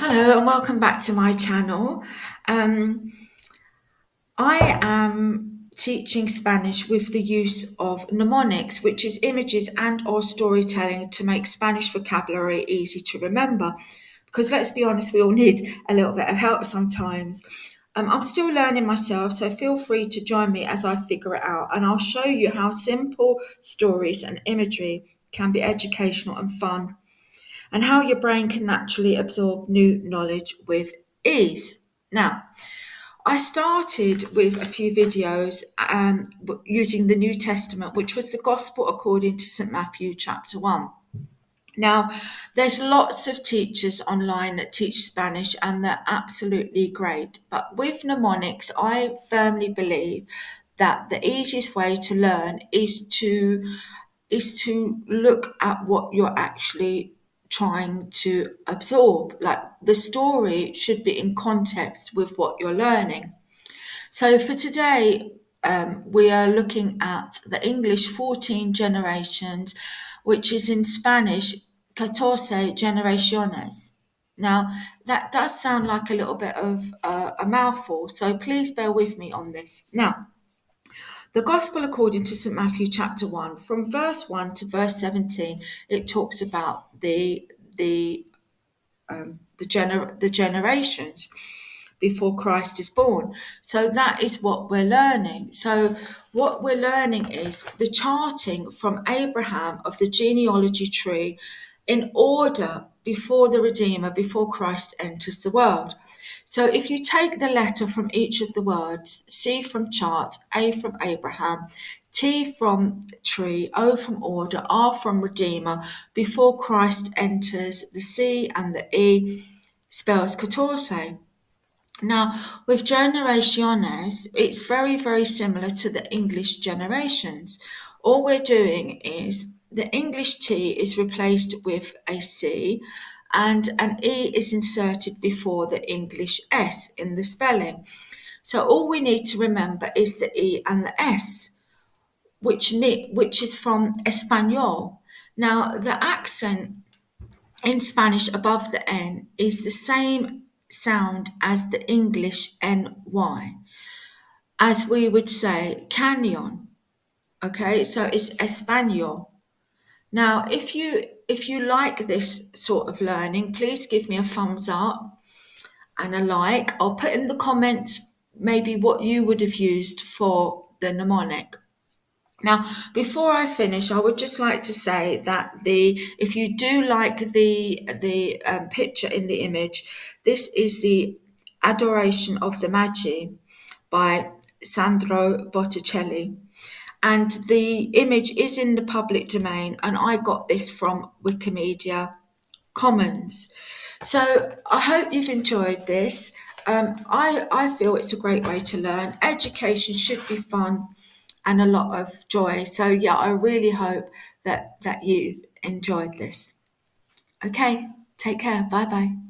Hello and welcome back to my channel. Um, I am teaching Spanish with the use of mnemonics, which is images and or storytelling to make Spanish vocabulary easy to remember. Because let's be honest, we all need a little bit of help sometimes. I'm still learning myself, so feel free to join me as I figure it out, and I'll show you how simple stories and imagery can be educational and fun, and how your brain can naturally absorb new knowledge with ease. Now, I started with a few videos using the New Testament, which was the Gospel according to St. Matthew, chapter 1. Now, there's lots of teachers online that teach Spanish and they're absolutely great. But with mnemonics, I firmly believe that the easiest way to learn is to look at what you're actually trying to absorb. Like the story should be in context with what you're learning. So for today, we are looking at the English 14 generations, which is in Spanish, 14 generaciones. Now, that does sound like a little bit of a mouthful, so please bear with me on this. Now, the Gospel according to St. Matthew chapter 1, from verse 1 to verse 17, it talks about the generations before Christ is born. So that is what we're learning. So what we're learning is the charting from Abraham of the genealogy tree in order before the Redeemer, before Christ enters the world. So if you take the letter from each of the words, C from chart, A from Abraham, T from tree, O from order, R from Redeemer, before Christ enters, the C and the E spells 14. Now, with generaciones, it's very, very similar to the English generations. All we're doing is the English T is replaced with a C and an E is inserted before the English S in the spelling. So all we need to remember is the E and the S, which is from Espanol. Now, the accent in Spanish above the N is the same sound as the English NY, as we would say canyon. Okay, so it's Espanol. Now, if you like this sort of learning, please give me a thumbs up and a like. I'll put in the comments maybe what you would have used for the mnemonic. Now, before I finish, I would just like to say that if you do like the picture in the image, this is the Adoration of the Magi by Sandro Botticelli, and the image is in the public domain, and I got this from Wikimedia Commons. So I hope you've enjoyed this. I feel it's a great way to learn. Education should be fun and a lot of joy. So yeah, I really hope that you've enjoyed this. Okay, take care. Bye bye.